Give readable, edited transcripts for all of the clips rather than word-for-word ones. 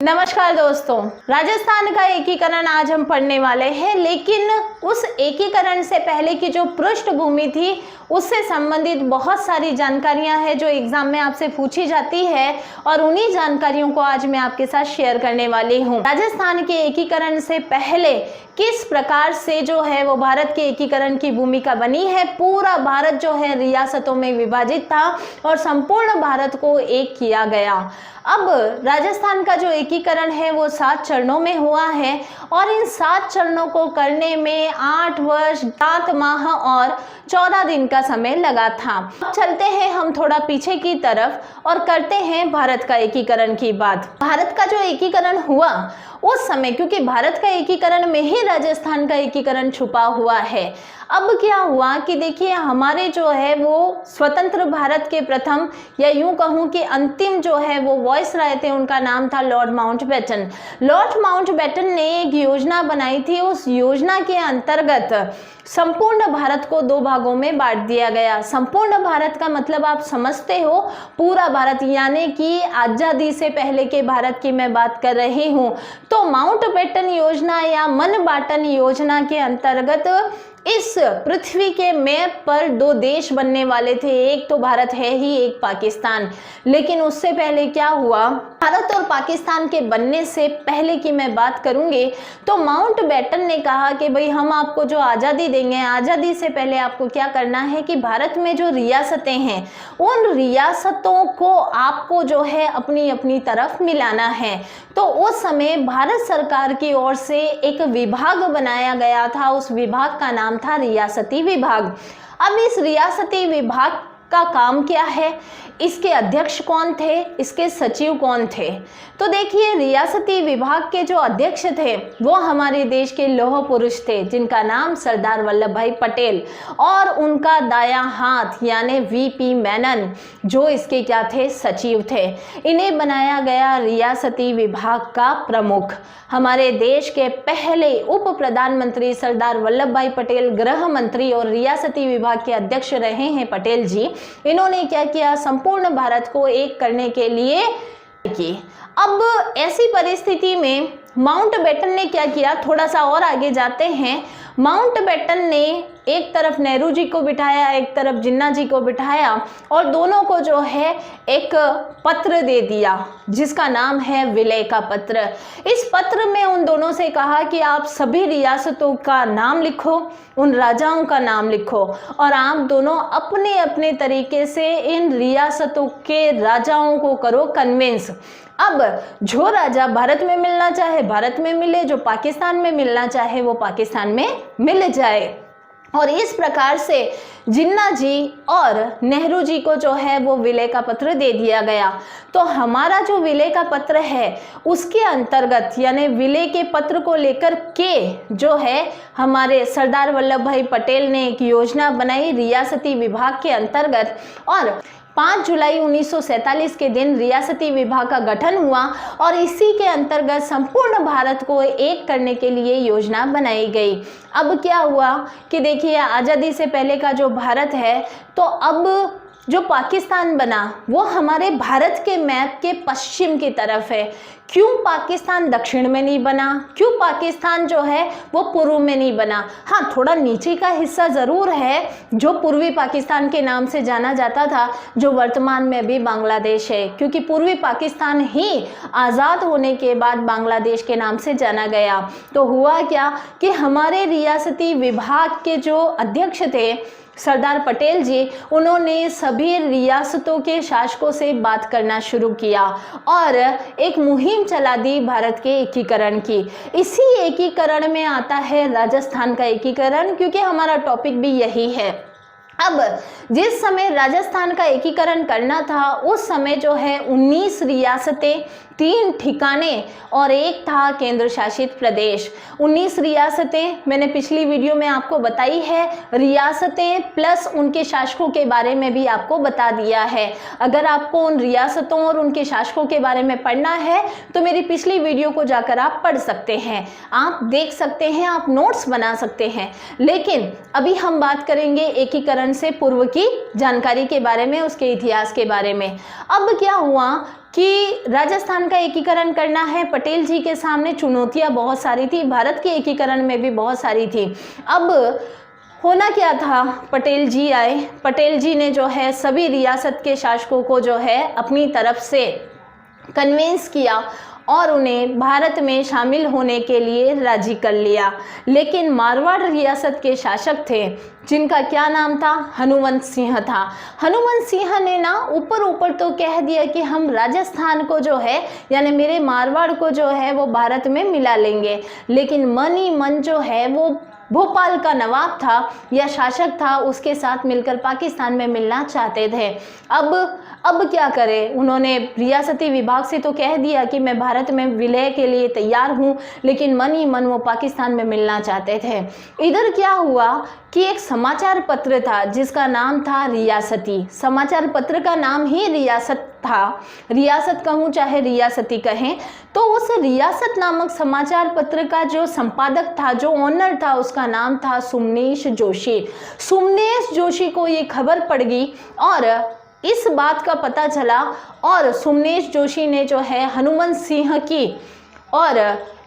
नमस्कार दोस्तों, राजस्थान का एकीकरण आज हम पढ़ने वाले हैं, लेकिन उस एकीकरण से पहले की जो पृष्ठभूमि थी उससे संबंधित बहुत सारी जानकारियां हैं जो एग्जाम में आपसे पूछी जाती है और उन्हीं जानकारियों को आज मैं आपके साथ शेयर करने वाली हूं। राजस्थान के एकीकरण से पहले किस प्रकार से जो है वो भारत के एकीकरण की भूमिका बनी है। पूरा भारत जो है रियासतों में विभाजित था और संपूर्ण भारत को एक किया गया। अब राजस्थान का जो एकीकरण है वो 7 चरणों में हुआ है और इन 7 चरणों को करने में 8 वर्ष 7 माह और 14 दिन का समय लगा था। अब चलते हैं हम थोड़ा पीछे की तरफ और करते हैं भारत का एकीकरण की बात। भारत का जो एकीकरण हुआ उस समय, क्योंकि भारत का एकीकरण में ही राजस्थान का एकीकरण छुपा हुआ है। अब क्या हुआ कि देखिए, हमारे जो है वो स्वतंत्र भारत के प्रथम या यूं कहूं कि अंतिम जो है वो वॉइसरॉय थे, उनका नाम था लॉर्ड माउंटबेटन। लॉर्ड माउंटबेटन ने एक योजना बनाई थी। उस योजना के अंतर्गत संपूर्ण भारत को 2 भागों में बांट दिया गया। संपूर्ण भारत का मतलब आप समझते हो, पूरा भारत, यानी कि आजादी से पहले के भारत की मैं बात कर रही हूं। तो माउंटबेटन योजना या मनबाटन योजना के अंतर्गत इस पृथ्वी के मैप पर 2 देश बनने वाले थे। एक तो भारत है ही, एक पाकिस्तान। लेकिन उससे पहले क्या हुआ, भारत और पाकिस्तान के बनने से पहले की मैं बात करूंगी तो माउंटबेटन ने कहा कि भाई हम आपको जो आज़ादी देंगे, आज़ादी से पहले आपको क्या करना है कि भारत में जो रियासतें हैं उन रियासतों को आपको जो है अपनी अपनी तरफ मिलाना है। तो उस समय भारत सरकार की ओर से एक विभाग बनाया गया था। उस विभाग का नाम था रियासती विभाग। अब इस रियासती विभाग का काम क्या है, इसके अध्यक्ष कौन थे, इसके सचिव कौन थे। तो देखिए, रियासती विभाग के जो अध्यक्ष थे वो हमारे देश के लौह पुरुष थे जिनका नाम सरदार वल्लभ भाई पटेल, और उनका दायां हाथ यानी वीपी मेनन जो इसके क्या थे, सचिव थे। इन्हें बनाया गया रियासती विभाग का प्रमुख। हमारे देश के पहले उप प्रधानमंत्री सरदार वल्लभ भाई पटेल गृह मंत्री और रियासती विभाग के अध्यक्ष रहे हैं पटेल जी। इन्होंने क्या किया, संपूर्ण भारत को एक करने के लिए की। अब ऐसी परिस्थिति में माउंटबेटन ने क्या किया, थोड़ा सा और आगे जाते हैं। माउंटबेटन ने एक तरफ नेहरू जी को बिठाया, एक तरफ जिन्ना जी को बिठाया और दोनों को जो है एक पत्र दे दिया जिसका नाम है विलय का पत्र। इस पत्र में उन दोनों से कहा कि आप सभी रियासतों का नाम लिखो, उन राजाओं का नाम लिखो और आप दोनों अपने अपने तरीके से इन रियासतों के राजाओं को करो कन्विंस। अब जो राजा भारत में मिलना चाहे भारत में मिले, जो पाकिस्तान में मिलना चाहे वो पाकिस्तान में मिल जाए। और इस प्रकार से जिन्ना जी और नेहरू जी को जो है वो विलय का पत्र दे दिया गया। तो हमारा जो विलय का पत्र है उसके अंतर्गत, यानी विलय के पत्र को लेकर के जो है हमारे सरदार वल्लभ भाई पटेल ने एक योजना बनाई रियासती विभाग के अंतर्गत और 5 जुलाई 1947 के दिन रियासती विभाग का गठन हुआ और इसी के अंतर्गत संपूर्ण भारत को एक करने के लिए योजना बनाई गई। अब क्या हुआ कि देखिए, आज़ादी से पहले का जो भारत है, तो अब जो पाकिस्तान बना वो हमारे भारत के मैप के पश्चिम की तरफ है। क्यों पाकिस्तान दक्षिण में नहीं बना, क्यों पाकिस्तान जो है वो पूर्व में नहीं बना। हाँ, थोड़ा नीचे का हिस्सा ज़रूर है जो पूर्वी पाकिस्तान के नाम से जाना जाता था, जो वर्तमान में भी बांग्लादेश है, क्योंकि पूर्वी पाकिस्तान ही आज़ाद होने के बाद बांग्लादेश के नाम से जाना गया। तो हुआ क्या कि हमारे रियासती विभाग के जो अध्यक्ष थे सरदार पटेल जी, उन्होंने सभी रियासतों के शासकों से बात करना शुरू किया और एक मुहिम चला दी भारत के एकीकरण की। इसी एकीकरण में आता है राजस्थान का एकीकरण, क्योंकि हमारा टॉपिक भी यही है। अब जिस समय राजस्थान का एकीकरण करना था उस समय जो है 19 रियासतें, 3 ठिकाने और एक था केंद्र शासित प्रदेश। 19 रियासतें मैंने पिछली वीडियो में आपको बताई है, रियासतें प्लस उनके शासकों के बारे में भी आपको बता दिया है। अगर आपको उन रियासतों और उनके शासकों के बारे में पढ़ना है तो मेरी पिछली वीडियो को जाकर आप पढ़ सकते हैं, आप देख सकते हैं, आप नोट्स बना सकते हैं। लेकिन अभी हम बात करेंगे एकीकरण से पूर्व की जानकारी के बारे में, उसके इतिहास के बारे में। अब क्या हुआ कि राजस्थान का एकीकरण करना है। पटेल जी के सामने चुनौतियां बहुत सारी थी, भारत के एकीकरण में भी बहुत सारी थी। अब होना क्या था, पटेल जी आए, पटेल जी ने जो है सभी रियासत के शासकों को जो है अपनी तरफ से कन्विंस किया और उन्हें भारत में शामिल होने के लिए राजी कर लिया। लेकिन मारवाड़ रियासत के शासक थे जिनका क्या नाम था, हनुमंत सिंह था। हनुमंत सिंह ने ना ऊपर तो कह दिया कि हम राजस्थान को जो है यानी मेरे मारवाड़ को जो है वो भारत में मिला लेंगे, लेकिन मन ही मन जो है वो भोपाल का नवाब था या शासक था उसके साथ मिलकर पाकिस्तान में मिलना चाहते थे। अब क्या करें, उन्होंने रियासती विभाग से तो कह दिया कि मैं भारत में विलय के लिए तैयार हूं, लेकिन मन ही मन वो पाकिस्तान में मिलना चाहते थे। इधर क्या हुआ कि एक समाचार पत्र था जिसका नाम था रियासती। समाचार पत्र का नाम ही रियासत था, रियासत कहूँ चाहे रियासती कहें। तो उस रियासत नामक समाचार पत्र का जो संपादक था, जो ओनर था, उसका नाम था सुमनेश जोशी। सुमनेश जोशी को ये खबर पड़ गई और इस बात का पता चला और सुमनेश जोशी ने जो है हनुमंत सिंह की और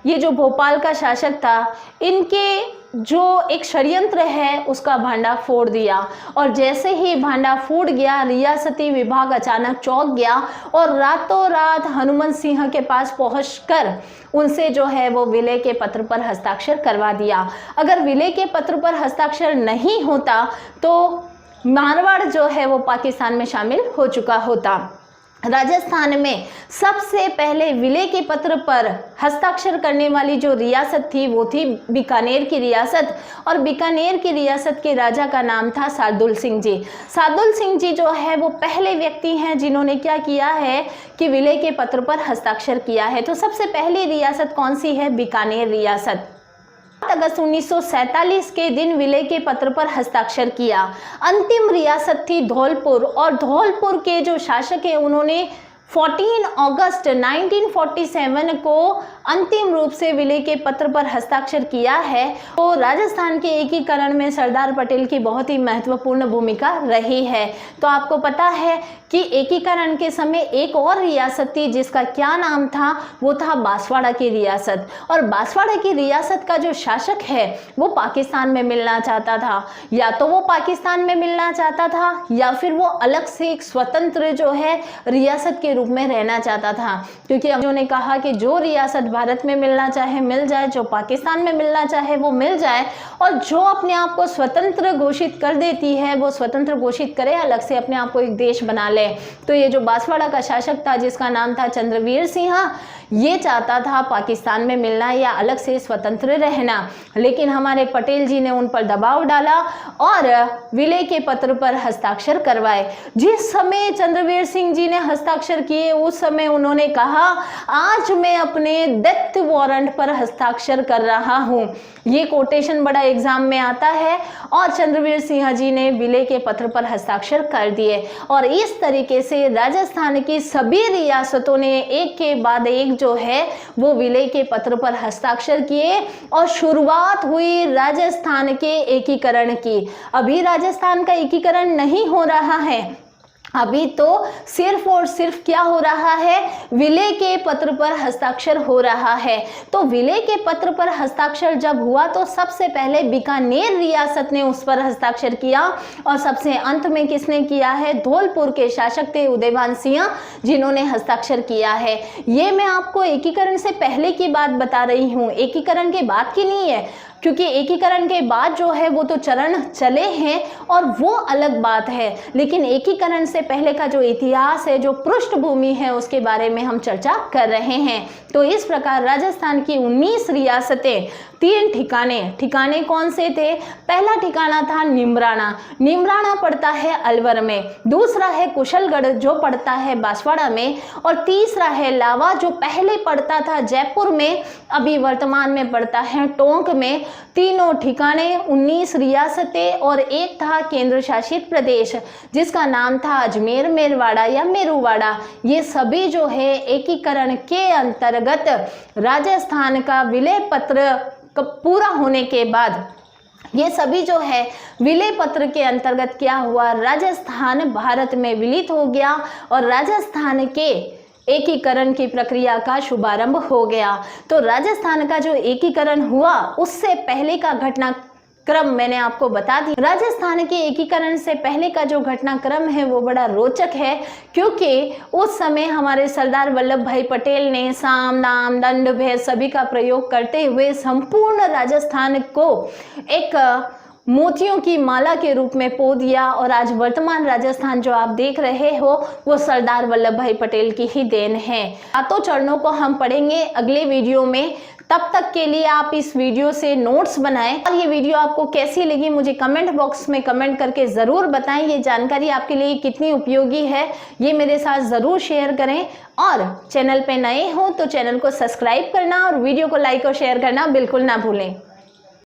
ये जो भोपाल का शासक था, इनके जो एक षड्यंत्र है उसका भांडा फोड़ दिया। और जैसे ही भांडा फूट गया, रियासती विभाग अचानक चौंक गया और रातों रात हनुमंत सिंह के पास पहुंचकर उनसे जो है वो विलय के पत्र पर हस्ताक्षर करवा दिया। अगर विलय के पत्र पर हस्ताक्षर नहीं होता तो मारवाड़ जो है वो पाकिस्तान में शामिल हो चुका होता। राजस्थान में सबसे पहले विलय के पत्र पर हस्ताक्षर करने वाली जो रियासत थी वो थी बीकानेर की रियासत, और बीकानेर की रियासत के राजा का नाम था शार्दुल सिंह जी। शार्दुल सिंह जी जो है वो पहले व्यक्ति हैं जिन्होंने क्या किया है कि विलय के पत्र पर हस्ताक्षर किया है। तो सबसे पहली रियासत कौन सी है, बीकानेर रियासत। अगस्त 1947 के दिन विलय के पत्र पर हस्ताक्षर किया। अंतिम रियासत थी धौलपुर, और धौलपुर के जो शासक है उन्होंने 14 अगस्त 1947 को अंतिम रूप से विलय के पत्र पर हस्ताक्षर किया है। तो राजस्थान के एकीकरण में सरदार पटेल की बहुत ही महत्वपूर्ण भूमिका रही है। तो आपको पता है कि एकीकरण के समय एक और रियासत थी जिसका क्या नाम था, वो था बांसवाड़ा की रियासत। और बांसवाड़ा की रियासत का जो शासक है वो पाकिस्तान में मिलना चाहता था, या तो वो पाकिस्तान में मिलना चाहता था या फिर वो अलग से एक स्वतंत्र जो है रियासत के रूप में रहना चाहता था। क्योंकि अंग्रेजों ने कहा कि जो रियासत भारत में मिलना चाहे मिल जाए, जो पाकिस्तान में मिलना चाहे वो मिल जाए, और जो अपने आप को स्वतंत्र घोषित कर देती है वो स्वतंत्र घोषित करे, अलग से अपने आप को एक देश बना ले। तो ये जो बांसवाड़ा का शासक था जिसका नाम था चंद्रवीर सिंह, ये चाहता था पाकिस्तान में मिलना या अलग से स्वतंत्र रहना, लेकिन हमारे पटेल जी ने उन पर दबाव डाला और विलय के पत्र पर हस्ताक्षर करवाए। जिस समय चंद्रवीर सिंह जी ने हस्ताक्षर किए उस समय उन्होंने कहा, आज मैं अपने डेथ वारंट पर हस्ताक्षर कर रहा हूं। ये कोटेशन बड़ा एग्जाम में आता है, और चंद्रवीर सिंह जी ने विलय के पत्र पर हस्ताक्षर कर दिए। और इस तरीके से राजस्थान की सभी रियासतों ने एक के बाद एक जो है वो विलय के पत्र पर हस्ताक्षर किए और शुरुआत हुई राजस्थान के एकीकरण की। अभी राजस्थान का एकीकरण नहीं हो रहा है, अभी तो सिर्फ और सिर्फ क्या हो रहा है, विलय के पत्र पर हस्ताक्षर हो रहा है। तो विलय के पत्र पर हस्ताक्षर जब हुआ तो सबसे पहले बीकानेर रियासत ने उस पर हस्ताक्षर किया, और सबसे अंत में किसने किया है, धौलपुर के शासक थे उदयभान सिंह, जिन्होंने हस्ताक्षर किया है। ये मैं आपको एकीकरण से पहले की बात बता रही हूँ, एकीकरण के बाद की नहीं है, क्योंकि एकीकरण के बाद जो है वो तो चरण चले हैं और वो अलग बात है, लेकिन एकीकरण से पहले का जो इतिहास है, जो पृष्ठभूमि है, उसके बारे में हम चर्चा कर रहे हैं। तो इस प्रकार राजस्थान की 19 रियासतें, 3 ठिकाने कौन से थे, पहला ठिकाना था निमराना, निमराना पड़ता है अलवर में, दूसरा है कुशलगढ़ जो पड़ता है बांसवाड़ा में, और तीसरा है लावा जो पहले पड़ता था जयपुर में, अभी वर्तमान में पड़ता है टोंक में। तीनों ठिकाने 19 रियासतें और एक था केंद्र शासित प्रदेश जिसका नाम था अजमेर, मेरवाड़ा या मेरूवाड़ा। ये सभी जो है एकीकरण के अंतर्गत राजस्थान का विलय पत्र पूरा होने के बाद ये सभी जो है विलय पत्र के अंतर्गत क्या हुआ, राजस्थान भारत में विलीत हो गया और राजस्थान के एकीकरण की प्रक्रिया का शुभारंभ हो गया। तो राजस्थान का जो एकीकरण हुआ उससे पहले का घटनाक्रम मैंने आपको बता दी। राजस्थान के एकीकरण से पहले का जो घटनाक्रम है वो बड़ा रोचक है, क्योंकि उस समय हमारे सरदार वल्लभ भाई पटेल ने साम दाम दंड भेद सभी का प्रयोग करते हुए संपूर्ण राजस्थान को एक मोतियों की माला के रूप में पो दिया। और आज वर्तमान राजस्थान जो आप देख रहे हो वो सरदार वल्लभ भाई पटेल की ही देन है। सातों चरणों को हम पढ़ेंगे अगले वीडियो में। तब तक के लिए आप इस वीडियो से नोट्स बनाएं और ये वीडियो आपको कैसी लगी मुझे कमेंट बॉक्स में कमेंट करके ज़रूर बताएं। ये जानकारी आपके लिए कितनी उपयोगी है ये मेरे साथ ज़रूर शेयर करें। और चैनल पे नए हो तो चैनल को सब्सक्राइब करना और वीडियो को लाइक और शेयर करना बिल्कुल ना भूलें।